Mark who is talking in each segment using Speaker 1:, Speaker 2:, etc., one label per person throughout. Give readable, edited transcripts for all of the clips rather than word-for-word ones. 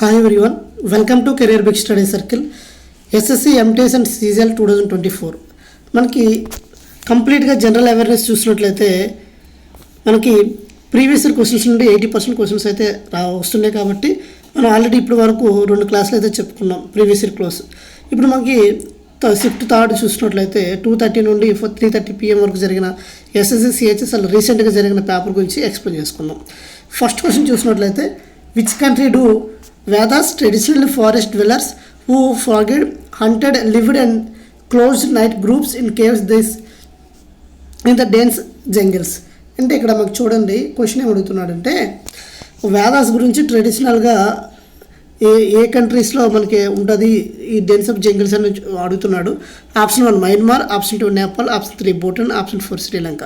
Speaker 1: Hi everyone, welcome to career big study circle. SSC MTS and CGL 2024 మనకి కంప్లీట్గా general awareness చూసినట్లయితే మనకి previous year questions నుండి 80% questions అయితే వస్తున్నాయి. కాబట్టి మనం ఆల్రెడీ ఇప్పటి వరకు 2 క్లాసులు అయితే చెప్పుకున్నాం ప్రీవియస్ ఇయర్ క్లాస్. ఇప్పుడు మనకి షిఫ్ట్ థర్డ్ చూసినట్లయితే 2:30 నుండి 3:30 PM వరకు జరిగిన ఎస్ఎస్సి సిహెచ్ఎస్ఎల్ రీసెంట్గా జరిగిన పేపర్ గురించి ఎక్స్ప్లెయిన్ చేసుకున్నాం. ఫస్ట్ క్వశ్చన్ చూసినట్లయితే, which country do Vedas traditional forest dwellers who foraged, hunted, lived and closed night groups in caves this in the dense jungles. అంటే ఇక్కడ మాకు చూడండి క్వశ్చన్ ఏం అడుగుతున్నాడంటే, వేదాస్ గురించి ట్రెడిషనల్గా ఏ కంట్రీస్లో మనకి ఉంటుంది ఈ డెన్స్ ఆఫ్ జంగిల్స్ అని అడుగుతున్నాడు. Option 1 Myanmar, option 2 Nepal, option 3 Bhutan, option 4 Sri Lanka.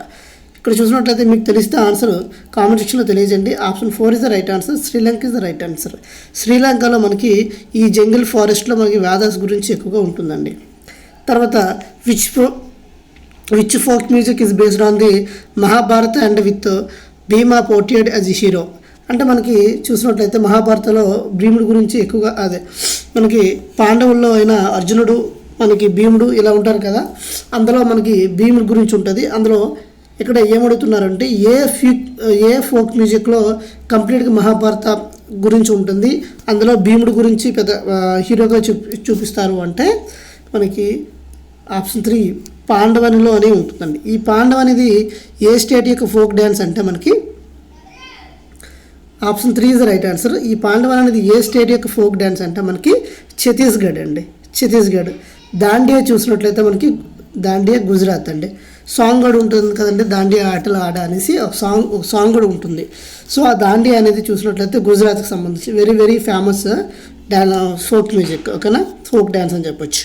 Speaker 1: ఇక్కడ చూసినట్లయితే మీకు తెలిస్తే ఆన్సర్ కామెంట్ సెక్షన్లో తెలియజేయండి. Option 4 is the right answer. Sri Lanka is the right answer. శ్రీలంకలో మనకి ఈ జంగిల్ ఫారెస్ట్లో మనకి వేదాస్ గురించి ఎక్కువగా ఉంటుందండి. తర్వాత which folk music is based on the Mahabharata and with Bhima portrayed as a hero. అంటే మనకి చూసినట్లయితే మహాభారతలో భీముడు గురించి ఎక్కువగా మనకి పాండవుల్లో అయినా అర్జునుడు, మనకి భీముడు ఇలా ఉంటారు కదా, అందులో మనకి భీముడు గురించి ఉంటుంది. అందులో ఇక్కడ ఏమడుగుతున్నారంటే ఏ ఫోక్ మ్యూజిక్లో కంప్లీట్గా మహాభారత గురించి ఉంటుంది, అందులో భీముడు గురించి పెద్ద హీరోగా చూపిస్తారు అంటే మనకి ఆప్షన్ 3 పాండవనిలో అనే ఉంటుందండి. ఈ పాండవ అనేది ఏ స్టేట్ యొక్క ఫోక్ డ్యాన్స్ అంటే మనకి option 3 is the right answer. ఈ పాండవ అనేది ఏ స్టేట్ యొక్క ఫోక్ డ్యాన్స్ అంటే మనకి ఛత్తీస్గఢ్ అండి, ఛత్తీస్గఢ్. దాండియా చూసినట్లయితే మనకి దాండియా గుజరాత్ అండి. సాంగ్ కూడా ఉంటుంది కదండి, దాండియా ఆటలు ఆడ అనేసి ఒక సాంగ్ కూడా ఉంటుంది. సో ఆ దాండియా అనేది చూసినట్లయితే గుజరాత్కి సంబంధించి very very famous folk music, ఓకేనా, ఫోక్ డ్యాన్స్ అని చెప్పొచ్చు.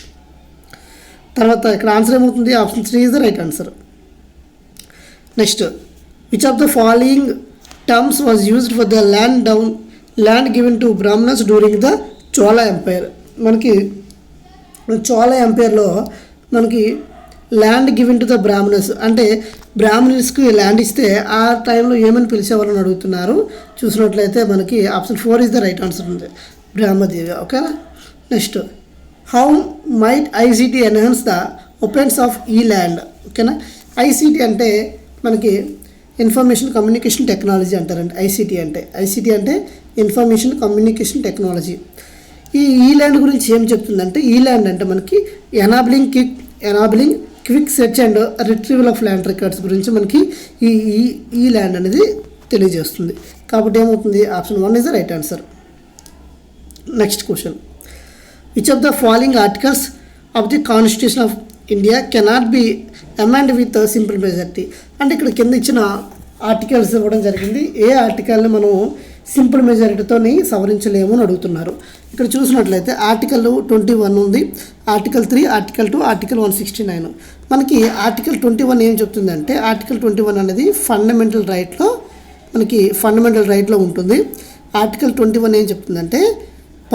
Speaker 1: తర్వాత ఇక్కడ ఆన్సర్ ఏమవుతుంది, option 3 is the right answer. Next, which of the following terms was used for the land given to Brahmanas during the Chola empire. మనకి చోళ ఎంపైర్లో మనకి land given to the Brahmanas అంటే బ్రాహ్మణ్స్కి ల్యాండ్ ఇస్తే ఆ టైంలో ఏమని పిలిచేవాళ్ళని అడుగుతున్నారు. చూసినట్లయితే మనకి option 4 is the right answer ఉంది, బ్రహ్మదేవి, ఓకేనా. Next, how might ICT enhance the opens of e land, ఓకేనా. ఐసిటీ అంటే మనకి ఇన్ఫర్మేషన్ కమ్యూనికేషన్ టెక్నాలజీ అంటారండి. ఐసిటీ అంటే information communication technology. E land గురించి ఏం చెప్తుందంటే, ఈ ల్యాండ్ అంటే మనకి enabling quick search and retrieval of land records గురించి మనకి ఈ ల్యాండ్ అనేది తెలియజేస్తుంది. కాబట్టి ఏమవుతుంది, option 1 is the right answer. Next question, which of the following articles of the constitution of India cannot be amend with simple majority. అంటే ఇక్కడ కింద ఇచ్చిన ఆర్టికల్స్ ఇవ్వడం జరిగింది. ఏ ఆర్టికల్ని మనం సింపుల్ మెజారిటీతో సవరించలేము అని అడుగుతున్నారు. ఇక్కడ చూసినట్లయితే ఆర్టికల్ 21 ఉంది, ఆర్టికల్ 3, ఆర్టికల్ 2, ఆర్టికల్ 169. మనకి ఆర్టికల్ 21 ఏం చెప్తుందంటే, ఆర్టికల్ 21 అనేది ఫండమెంటల్ రైట్లో ఉంటుంది. ఆర్టికల్ 21 ఏం చెప్తుందంటే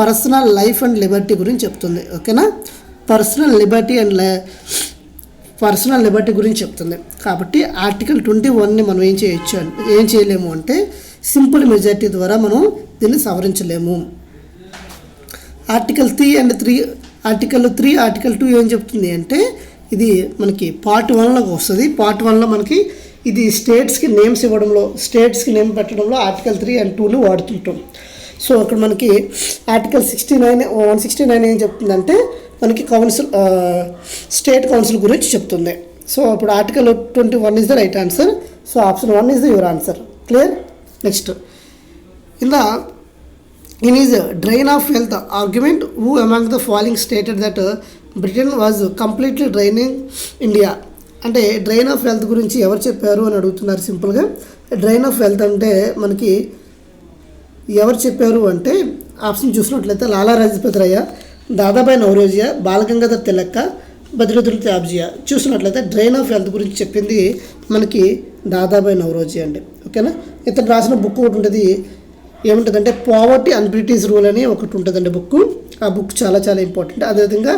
Speaker 1: పర్సనల్ లైఫ్ అండ్ లిబర్టీ గురించి చెప్తుంది, ఓకేనా. పర్సనల్ లిబర్టీ గురించి చెప్తుంది. కాబట్టి ఆర్టికల్ 21ని మనం ఏం చేయలేము అంటే సింపుల్ మెజారిటీ ద్వారా మనం దీన్ని సవరించలేము. ఆర్టికల్ 3, ఆర్టికల్ 2 ఏం చెప్తుంది అంటే ఇది మనకి పార్ట్ 1లోకి వస్తుంది. పార్ట్ 1లో మనకి ఇది స్టేట్స్కి నేమ్ పెట్టడంలో ఆర్టికల్ 3 and 2ని వాడుతుంటాం. సో అక్కడ మనకి ఆర్టికల్ 169 ఏం చెప్తుందంటే మనకి స్టేట్ కౌన్సిల్ గురించి చెప్తుంది. సో అప్పుడు article 21 is the right answer. So option 1 is the your answer. Clear. Next, in his drain of wealth argument, who among the following stated that Britain was completely draining India. అంటే drain of wealth గురించి ఎవరు చెప్పారు అని అడుగుతున్నారు. సింపుల్గా drain of wealth అంటే మనకి ఎవరు చెప్పారు అంటే ఆప్షన్ చూసినట్లయితే లాలా లజపతి రాయ్, దాదాబాయి నౌరోజియా, బాలగంగాధర్ తిలక్, బద్రుద్దీన్ త్యాబ్జియా. చూసినట్లయితే డ్రైన్ ఆఫ్ వెల్త్ గురించి చెప్పింది మనకి దాదాబాయి నౌరోజియా అండి, ఓకేనా. ఇతను రాసిన బుక్ ఒకటి ఉంటుంది, ఏముంటుందంటే పావర్టీ అండ్ బ్రిటిష్ రూల్ అని ఒకటి ఉంటుందండి బుక్. ఆ బుక్ చాలా చాలా ఇంపార్టెంట్. అదేవిధంగా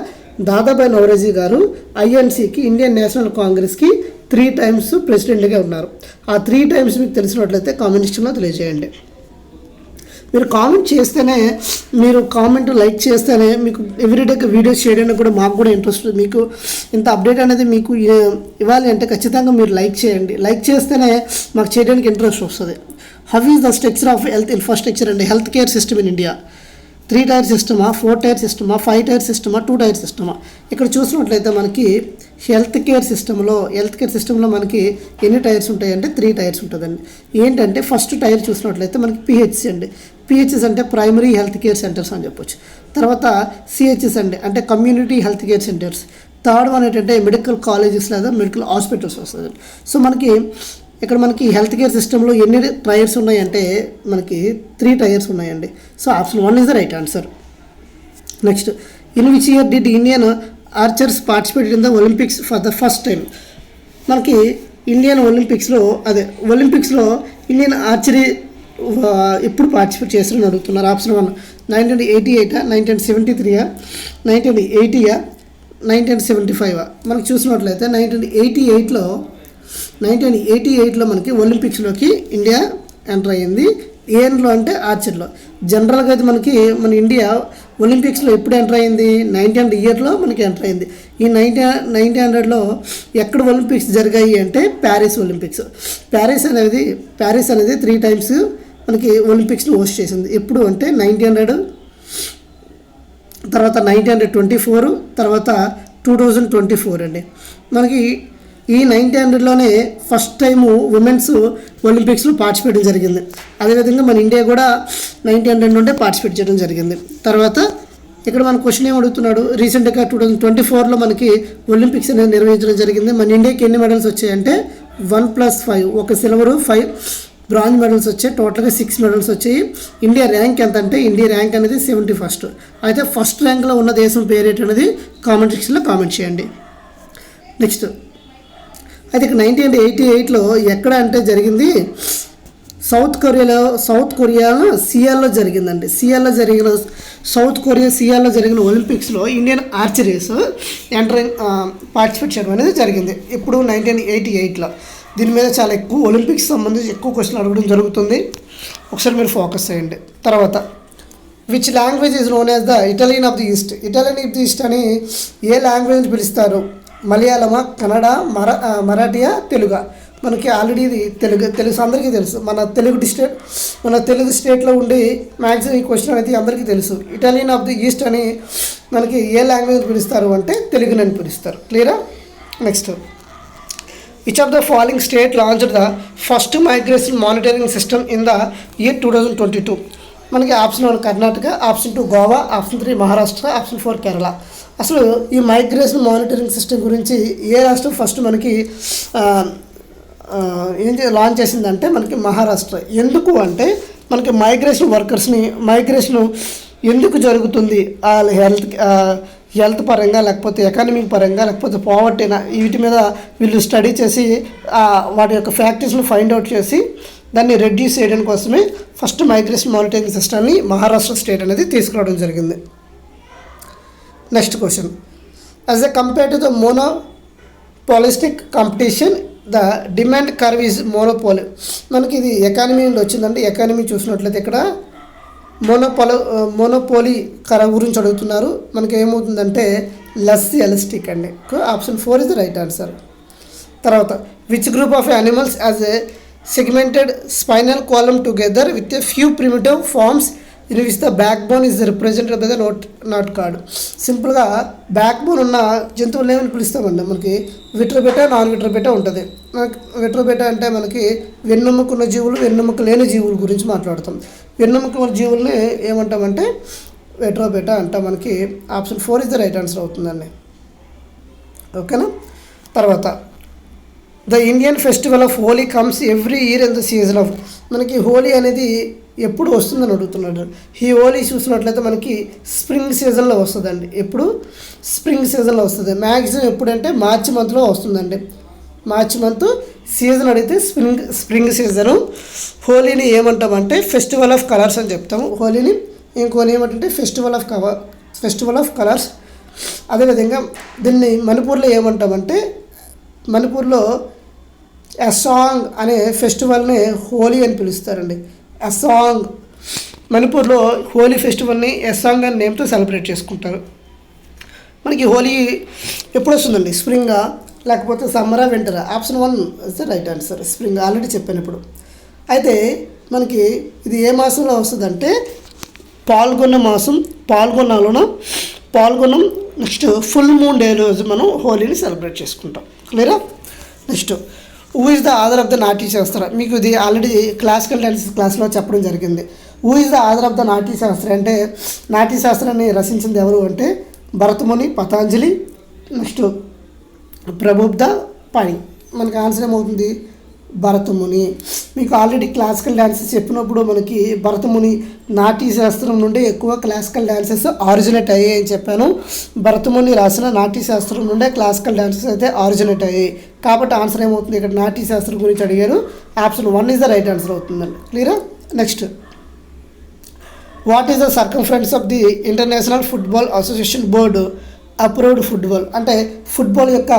Speaker 1: దాదాబాయి నౌరోజీ గారు ఐఎన్సీకి, ఇండియన్ నేషనల్ కాంగ్రెస్కి 3 times ప్రెసిడెంట్గా ఉన్నారు. ఆ 3 times మీకు తెలిసినట్లయితే కామెంట్ సెక్షన్లో తెలియజేయండి. మీరు కామెంట్ చేస్తేనే, మీరు కామెంట్ లైక్ చేస్తేనే మీకు ఎవ్రీడే వీడియోస్ చేయడానికి కూడా మాకు కూడా ఇంట్రెస్ట్. మీకు ఇంత అప్డేట్ అనేది మీకు ఇవ్వాలి అంటే ఖచ్చితంగా మీరు లైక్ చేయండి. లైక్ చేస్తేనే మాకు చేయడానికి ఇంట్రెస్ట్ వస్తుంది. How is the structure of health infrastructure and health care system in India? 3 tier సిస్టమా, 4 టైర్ సిస్టమా, 5 టైర్ సిస్టమా, 2 టైర్ సిస్టమా? ఇక్కడ చూసినట్లయితే మనకి హెల్త్ కేర్ సిస్టంలో మనకి ఎన్ని టైర్స్ ఉంటాయంటే 3 టైర్స్ ఉంటుందండి. ఏంటంటే ఫస్ట్ టైర్ చూసినట్లయితే మనకి పిహెచ్సి అండి. పిహెచ్ఎస్ అంటే ప్రైమరీ హెల్త్ కేర్ సెంటర్స్ అని చెప్పొచ్చు. తర్వాత సిహెచ్ఎస్ అండి, అంటే community health care centres. Third one ఏంటంటే మెడికల్ కాలేజెస్ లేదా మెడికల్ హాస్పిటల్స్ వస్తుంది. సో మనకి ఇక్కడ మనకి హెల్త్ కేర్ సిస్టంలో ఎన్ని టైర్స్ ఉన్నాయంటే మనకి 3 టైర్స్ ఉన్నాయండి. So option 1 is the right answer. Next, in which year did Indian Archer's participated in the Olympics for the first time? మనకి ఇండియన్ ఒలింపిక్స్లో ఇండియన్ ఆర్చరీ ఎప్పుడు పార్టిసిపేట్ చేస్తారని అడుగుతున్నారు. ఆప్షన్ 1 1988, 1973, 1980, 1975. మనకు చూసినట్లయితే 1988లో మనకి ఒలింపిక్స్లోకి ఇండియా ఎంటర్ అయ్యింది. ఏఎన్లో అంటే ఆర్చర్లో. జనరల్గా అయితే మనకి మన ఇండియా ఒలింపిక్స్లో ఎప్పుడు ఎంటర్ అయింది? 1900 ఇయర్లో మనకి ఎంటర్ అయింది. ఈ 1900లో ఎక్కడ ఒలింపిక్స్ జరిగాయి అంటే ప్యారిస్ ఒలింపిక్స్. ప్యారిస్ అనేది 3 టైమ్స్ మనకి ఒలింపిక్స్ని హోస్ట్ చేసింది. ఎప్పుడు అంటే 1900, తర్వాత 1924, తర్వాత 2024 అండి. మనకి ఈ 1900లోనే ఫస్ట్ టైము ఉమెన్స్ ఒలింపిక్స్లో పార్టిసిపేట్ జరిగింది. అదేవిధంగా మన ఇండియా కూడా 1900 నుండే పార్టిసిపేట్ చేయడం జరిగింది. తర్వాత ఇక్కడ మన క్వశ్చన్ ఏం అడుగుతున్నాడు, రీసెంట్గా 2024లో మనకి ఒలింపిక్స్ అనేది నిర్వహించడం జరిగింది. మన ఇండియాకి ఎన్ని మెడల్స్ వచ్చాయంటే 1+5, 1 సిల్వరు, 5 బ్రాంజ్ మెడల్స్ వచ్చాయి. టోటల్గా 6 మెడల్స్ వచ్చాయి. ఇండియా ర్యాంక్ ఎంత అంటే ఇండియా ర్యాంక్ అనేది 71st. అయితే ఫస్ట్ ర్యాంక్లో ఉన్న దేశం పేరేట్ అనేది కామెంట్ సెక్షన్లో కామెంట్ చేయండి. నెక్స్ట్, అయితే 1988లో ఎక్కడ అంటే జరిగింది? సౌత్ కొరియా సియాల్లో జరిగిందండి. సియాల్లో జరిగిన ఒలింపిక్స్లో ఇండియన్ ఆర్చరీస్ పార్టిసిపేట్ చేయడం అనేది జరిగింది. ఇప్పుడు 1988లో. దీని మీద చాలా ఎక్కువ ఒలింపిక్స్ సంబంధించి ఎక్కువ క్వశ్చన్ అడగడం జరుగుతుంది. ఒకసారి మీరు ఫోకస్ చేయండి. తర్వాత, which language is known as the Italian of the east? Italian of the east అని ఏ లాంగ్వేజ్ పిలుస్తారు? మలయాళమా, కన్నడ, మరాఠియా, తెలుగు? మనకి ఆల్రెడీ ఇది తెలుగు అందరికీ తెలుసు. మన తెలుగు స్టేట్లో ఉండి మ్యాక్సిమం ఈ క్వశ్చన్ అనేది అందరికీ తెలుసు. ఇటాలియన్ ఆఫ్ ది ఈస్ట్ అని మనకి ఏ లాంగ్వేజ్ పిలుస్తారు అంటే తెలుగునని పిలుస్తారు. క్లియరా? Next, which of the following state launched the first migration monitoring system in the year 2022? మనకి option 1 Karnataka, option 2 Goa, option 3 Maharashtra, option 4 Kerala. అసలు ఈ మైగ్రేషన్ మానిటరింగ్ సిస్టమ్ గురించి ఏ రాష్ట్రం ఫస్ట్ మనకి లాంచ్ చేసిందంటే మనకి మహారాష్ట్ర. ఎందుకు అంటే మనకి మైగ్రేషన్ ఎందుకు జరుగుతుంది, వాళ్ళ హెల్త్ పరంగా, లేకపోతే ఎకానమిక్ పరంగా, లేకపోతే పావర్టీ, వీటి మీద వీళ్ళు స్టడీ చేసి వాటి యొక్క ఫ్యాక్టర్స్ని ఫైండ్ అవుట్ చేసి దాన్ని రెడ్యూస్ చేయడం కోసమే ఫస్ట్ మైగ్రేషన్ మానిటరింగ్ సిస్టమ్ని మహారాష్ట్ర స్టేట్ అనేది తీసుకురావడం జరిగింది. Next question, as a compare to the monopolistic competition the demand curve is monopoly. మనకి ఇది ఎకానమీ నుండి వచ్చిందండి. ఎకానమీ చూసినట్లయితే ఇక్కడ మోనోపోలీ కర్వ్ గురించి అడుగుతున్నారు. మనకి ఏమవుతుందంటే లెస్ ఎలాస్టిక్ అండి. Option 4 is the right answer. తర్వాత, which group of animals as a segmented spinal column together with a few primitive forms in which the backbone is represented by the knot card? సింపుల్గా backbone ఉన్న జంతువులు ఏమని పిలుస్తామండి? మనకి విట్రోబెటా, non విట్రోబెటా ఉంటుంది. విట్రోబెటా అంటే మనకి వెన్నెముకన్న జీవులు, వెన్నెముక లేని జీవుల గురించి మాట్లాడతాం. వెన్నెముక జీవుల్ని ఏమంటామంటే విట్రోబెటా అంటాం. మనకి option 4 is the right answer అవుతుందండి. ఓకేనా? తర్వాత, the Indian festival of Holi comes every year in the season of. మనకి హోలీ అనేది ఎప్పుడు వస్తుందని అడుగుతున్నాడు. ఈ హోలీ చూసినట్లయితే మనకి స్ప్రింగ్ సీజన్లో వస్తుందండి. ఎప్పుడు? స్ప్రింగ్ సీజన్లో వస్తుంది. మ్యాక్సిమం ఎప్పుడంటే మార్చి మంత్లో వస్తుందండి. మార్చి మంత్ సీజన్ అడిగితే స్ప్రింగ్ సీజను. హోలీని ఏమంటామంటే ఫెస్టివల్ ఆఫ్ కలర్స్ అని చెప్తాము. హోలీని ఇంకోని ఏమంటే ఫెస్టివల్ ఆఫ్ కలర్స్. అదేవిధంగా దీన్ని మణిపూర్లో ఏమంటామంటే, మణిపూర్లో అసాంగ్ అనే ఫెస్టివల్ని హోలీ అని పిలుస్తారండి. అసాంగ్ మణిపూర్లో హోలీ ఫెస్టివల్ని ఎస్సాంగ్ అనే నేమ్తో సెలబ్రేట్ చేసుకుంటారు. మనకి హోలీ ఎప్పుడు వస్తుందండి? స్ప్రింగా లేకపోతే సమ్మరా వింటరా? Option 1 is the right answer. Spring already చెప్పాను ఇప్పుడు. అయితే మనకి ఇది ఏ మాసంలో వస్తుందంటే పాల్గొన్న మాసం. పాల్గొనం నెక్స్ట్ ఫుల్ మూన్ డే రోజు మనం హోలీని సెలబ్రేట్ చేసుకుంటాం. క్లియరా? Next who is the author of the Natyashastra? మీకు ఇది ఆల్రెడీ క్లాసికల్ డాన్స్ క్లాస్లో చెప్పడం జరిగింది. Who is the author of the Natyashastra అంటే నాట్యశాస్త్రాన్ని రచించింది ఎవరు అంటే భరతముని, పతాంజలి, నెక్స్ట్ ప్రబుద్ధ పాణి. మనకి ఆన్సర్ ఏమవుతుంది? భరతముని. మీకు ఆల్రెడీ క్లాసికల్ డ్యాన్సెస్ చెప్పినప్పుడు మనకి భరతముని నాట్యశాస్త్రం నుండి ఎక్కువ క్లాసికల్ డ్యాన్సెస్ ఆరిజినేట్ అయ్యాయి అని చెప్పాను. భరతముని రాసిన నాట్యశాస్త్రం నుండే క్లాసికల్ డ్యాన్సెస్ అయితే ఆరిజినేట్ అయ్యాయి. కాబట్టి ఆన్సర్ ఏమవుతుంది? ఇక్కడ నాట్యశాస్త్రం గురించి అడిగారు. Option 1 is the right answer అవుతుందండి. క్లియరా? Next what is the circumference of the international football association board approved football? అంటే ఫుట్బాల్ యొక్క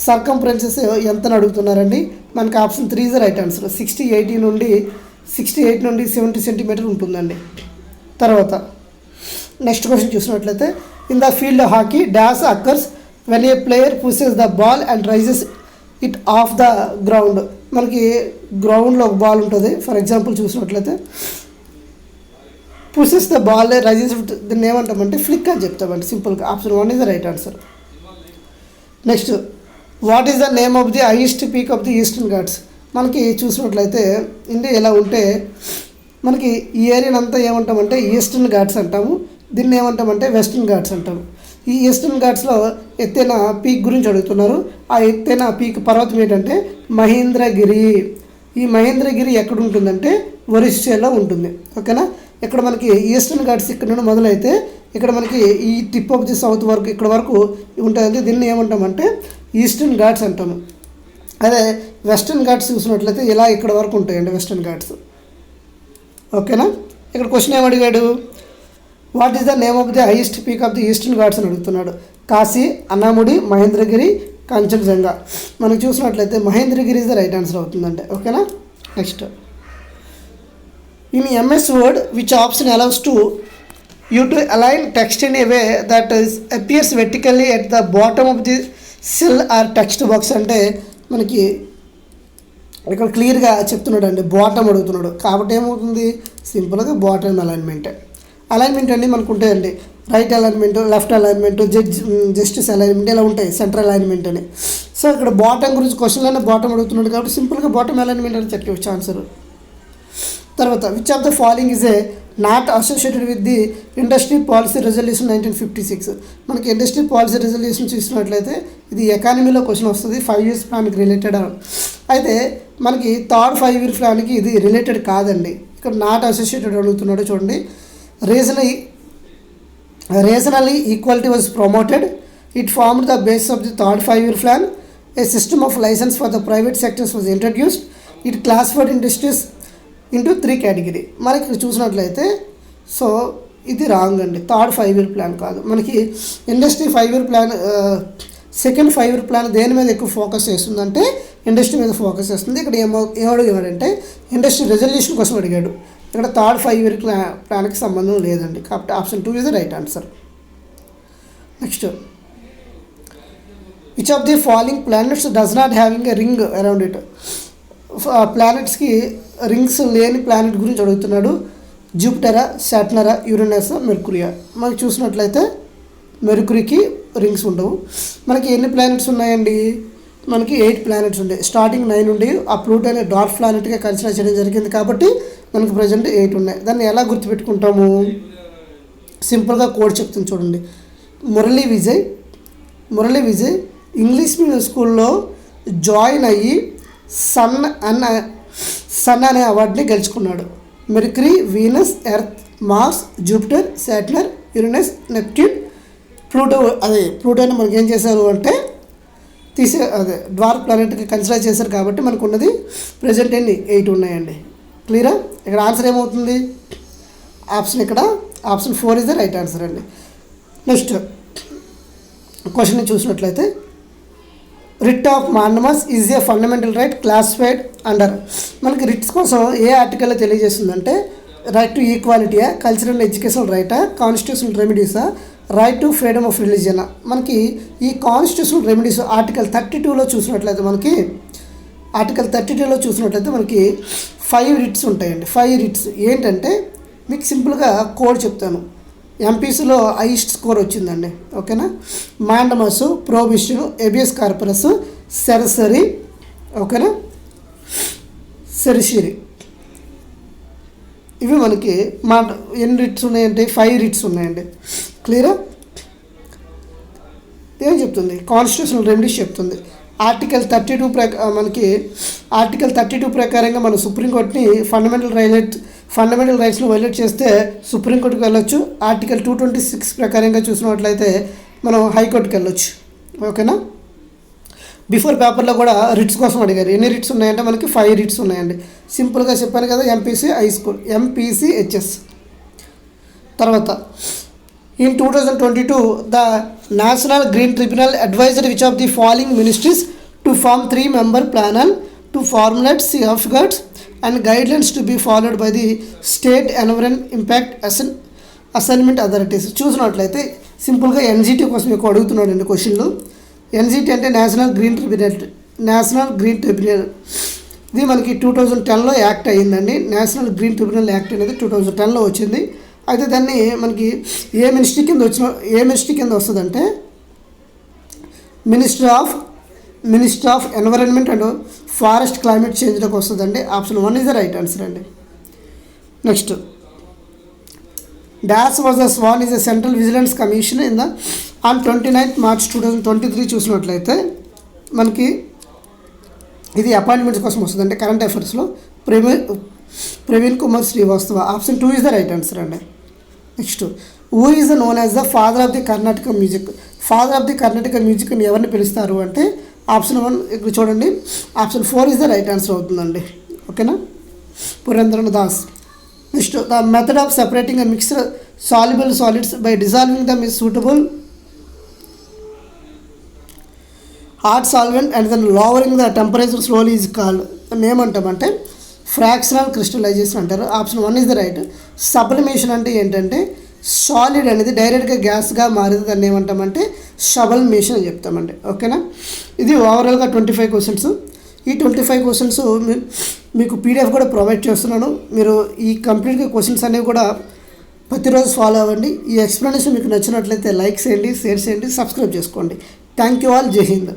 Speaker 1: సర్కంఫరెన్సెస్ ఎంత అడుగుతున్నారండి? మనకి option 3 is the right answer. 68 నుండి 70 సెంటీమీటర్ ఉంటుందండి. తర్వాత నెక్స్ట్ క్వశ్చన్ చూసినట్లయితే in the field hockey dash occurs when a player pushes the ball and raises it off the ground. మనకి గ్రౌండ్లో ఒక బాల్ ఉంటుంది. ఫర్ ఎగ్జాంపుల్ చూసినట్లయితే పుషెస్ ద బాల్ రైజెస్, దీన్ని ఏమంటామంటే ఫ్లిక్ అని చెప్తామండి సింపుల్గా. Option 1 is the right answer. Next what is the name of the highest peak of the Eastern Ghats? మనకి చూసినట్లయితే ఇండియా ఎలా ఉంటే మనకి ఈ ఏరియాని అంతా ఏమంటామంటే ఈస్టర్న్ ఘాట్స్ అంటాము. దీన్ని ఏమంటామంటే వెస్టర్న్ ఘాట్స్ అంటాము. ఈ ఈస్టర్న్ ఘాట్స్లో ఎత్తైన పీక్ గురించి అడుగుతున్నారు. ఆ ఎత్తైన పీక్ పర్వతం ఏంటంటే మహేంద్రగిరి. ఈ మహేంద్రగిరి ఎక్కడ ఉంటుందంటే ఒరిస్సాలో ఉంటుంది. ఓకేనా? ఇక్కడ మనకి ఈస్టర్న్ ఘాట్స్ ఇక్కడ నుండి మొదలైతే ఇక్కడ మనకి ఈ టిప్ ఆఫ్ ది సౌత్ వరకు ఇక్కడ వరకు ఉంటుంది. దీన్ని ఏమంటామంటే ఈస్టర్న్ ఘాట్స్ అంటాము. అదే వెస్టర్న్ ఘాట్స్ చూసినట్లయితే ఇలా ఇక్కడ వరకు ఉంటాయండి వెస్టర్న్ ఘాట్స్. ఓకేనా? ఇక్కడ క్వశ్చన్ ఏమడిగాడు? What is the name of the highest peak of the Eastern Ghats అని అడుగుతున్నాడు. కాశీ, అన్నాముడి, మహేంద్రగిరి, కంచన్జంగా. మనం చూసినట్లయితే Mahendragiri is the right answer అవుతుందంటే. ఓకేనా? Next in MS Word, which option allows you to align text in a way that appears vertically at the bottom of the cell or text box? అంటే మనకి ఇక్కడ క్లియర్గా చెప్తున్నాడు అండి, బాటమ్ అడుగుతున్నాడు కాబట్టి ఏమవుతుంది? సింపుల్గా బాటమ్ అలైన్మెంట్ అండి మనకు ఉంటాయండి. Right alignment, left alignment, justice alignment ఇలా ఉంటాయి, సెంట్రల్ అలైన్మెంట్ అని. సో ఇక్కడ బాటమ్ గురించి క్వశ్చన్లోనే బాటమ్ అడుగుతున్నాడు కాబట్టి సింపుల్గా బాటమ్ అలైన్మెంట్ అని చెప్పవచ్చు ఆన్సర్. తర్వాత which of the following is a not associated with the industry policy resolution 1956? మనకి ఇండస్ట్రీ పాలసీ రెజల్యూషన్ చూసినట్లయితే ఇది ఎకానమీలో క్వశ్చన్ వస్తుంది. 5 years ప్లాన్కి రిలేటెడ్. అయితే మనకి థర్డ్ 5 year ప్లాన్కి ఇది రిలేటెడ్ కాదండి. ఇక్కడ నాట్ అసోసియేటెడ్ అడుగుతున్నాడు చూడండి. Regionally equality was promoted. It formed the base of the third 5 year plan. A system of licence for the private sectors was introduced. It classified industries into 3 category. మనకి చూసినట్లయితే so ఇది wrong అండి. Third 5 year plan కాదు. మనకి industry 5 year plan second 5 year plan దేని మీద ఎక్కువ focus చేస్తుందంటే ఇండస్ట్రీ మీద ఫోకస్ చేస్తుంది. ఇక్కడ ఏమడిగాడంటే ఇండస్ట్రీ రెజల్యూషన్ కోసం అడిగాడు. ఇక్కడ థర్డ్ 5 year ప్లాన్కి సంబంధం లేదండి. కాబట్టి option 2 is the right answer. Next which of the following planets does not having a ring around it? ప్లానెట్స్కి రింగ్స్ లేని ప్లానెట్ గురించి అడుగుతున్నాడు. జూపిటరా, సాటర్నరా, యురేనస్, మెర్కురియా. మనకి చూసినట్లయితే మెర్కురీకి రింగ్స్ ఉండవు. మనకి ఎన్ని ప్లానెట్స్ ఉన్నాయండి? మనకి 8 planets ఉండే. స్టార్టింగ్ 9 ఉండి ఆ ప్లూటో అనే డార్క్ ప్లానెట్గా కన్సిడర్ చేయడం జరిగింది కాబట్టి మనకి ప్రజెంట్ 8 ఉన్నాయి. దాన్ని ఎలా గుర్తుపెట్టుకుంటాము? సింపుల్గా కోడ్ చెప్తుంది చూడండి. మురళీ విజయ్ ఇంగ్లీష్ మీడియం స్కూల్లో జాయిన్ అయ్యి సన్ అనే అవార్డుని గెలుచుకున్నాడు. Mercury, Venus, Earth, Mars, Jupiter, Saturn, Uranus, Neptune, ప్లూటోని మనకి ఏం చేశారు అంటే డ్వార్ఫ్ ప్లానెట్కి కన్సిడర్ చేశారు కాబట్టి మనకు ఉన్నది ప్రజెంట్ 8 ఉన్నాయండి. క్లియరా? ఇక్కడ ఆన్సర్ ఏమవుతుంది? Option 4 is the right answer అండి. నెక్స్ట్ క్వశ్చన్ చూసినట్లయితే writ of mandamus is a fundamental right classified under. మనకి రిట్స్ కోసం ఏ ఆర్టికల్లో తెలియజేస్తుందంటే రైట్ టు ఈక్వాలిటీయా, కల్చరల్ ఎడ్యుకేషనల్ రైటా, కాన్స్టిట్యూషనల్ రెమెడీసా, right to freedom of religion. మనకి ఈ కాన్స్టిట్యూషనల్ రెమెడీస్ ఆర్టికల్ 32లో చూసినట్లయితే మనకి మనకి 5 రిట్స్ ఉంటాయండి. 5 రిట్స్ ఏంటంటే మీకు సింపుల్గా కోడ్ చెప్తాను. ఎంపీసీలో హైయెస్ట్ స్కోర్ వచ్చిందండి. ఓకేనా, మాండమస్, ప్రోబిషన్, ఎబియస్ కార్పరస్, సెరసరీ, ఓకేనా, సెరిషిరీ. ఇవి మనకి ఎన్ని రిట్స్ ఉన్నాయంటే 5 రిట్స్ ఉన్నాయండి. క్లియరా? ఏం చెప్తుంది? కాన్స్టిట్యూషనల్ రెమెడీస్ చెప్తుంది. ఆర్టికల్ 32 ప్రకారంగా మనం సుప్రీంకోర్టుని ఫండమెంటల్ రైట్స్ను వైలేట్ చేస్తే సుప్రీంకోర్టుకి వెళ్ళొచ్చు. ఆర్టికల్ 226 ప్రకారంగా చూసినట్లయితే మనం హైకోర్టుకి వెళ్ళొచ్చు. ఓకేనా, బిఫోర్ పేపర్లో కూడా రిట్స్ కోసం అడిగారు. ఎన్ని రిట్స్ ఉన్నాయంటే మనకి 5 రిట్స్ ఉన్నాయండి. సింపుల్గా చెప్పాను కదా, ఎంపీసీ హై స్కూల్, ఎంపీసీహెచ్ఎస్. తర్వాత in 2022 the national green tribunal advisor which of the following ministries to form 3-member panel to formulate safeguards and guidelines to be followed by the state environment impact assignment authorities. చూసినట్లయితే సింపుల్గా NGT కోసం మీకు అడుగుతున్నాడండి క్వశ్చన్లు. NGT అంటే national green tribunal. ఇది మనకి 2010లో act అయ్యిందండి. National green tribunal act అనేది 2010లో వచ్చింది. అయితే దాన్ని మనకి ఏ మినిస్ట్రీ కింద వస్తుందంటే minister of environment and forest climate చేంజ్లోకి వస్తుందండి. Option 1 is the right answer అండి. Next, dash was the swan is the central vigilance commission on 29th March 2023 చూసినట్లయితే మనకి ఇది అపాయింట్మెంట్స్ కోసం వస్తుందంటే కరెంట్ అఫైర్స్లో Praveen Kumar Srivastava. Option 2 is the right answer అండి. Next, who is known as the father of the Carnatic music. Father of the Carnatic మ్యూజిక్ని ఎవరిని పిలుస్తారు అంటే ఆప్షన్ 1 ఇక్కడ చూడండి, option 4 is the right answer అవుతుందండి. ఓకేనా, Purandaran Das. Next, the method of separating and mixed soluble solids by dissolving them is suitable hot solvent and then lowering the temperature slowly is called. ఏమంటామంటే fractional crystallisation అంటారు. Option 1 is the right. Sublimation అంటే ఏంటంటే solid అనేది డైరెక్ట్గా గ్యాస్గా మారేది, దాన్ని ఏమంటామంటే sublimation అని చెప్తామండి. ఓకేనా, ఇది ఓవరాల్గా 25 క్వశ్చన్స్. ఈ 25 క్వశ్చన్స్ మీకు పీడిఎఫ్ కూడా ప్రొవైడ్ చేస్తున్నాను. మీరు ఈ కంప్లీట్గా క్వశ్చన్స్ అనేవి కూడా ప్రతిరోజు ఫాలో అవ్వండి. ఈ ఎక్స్ప్లెనేషన్ మీకు నచ్చినట్లయితే లైక్ చేయండి, షేర్ చేయండి, సబ్స్క్రైబ్ చేసుకోండి. Thank you all. జై హింద్.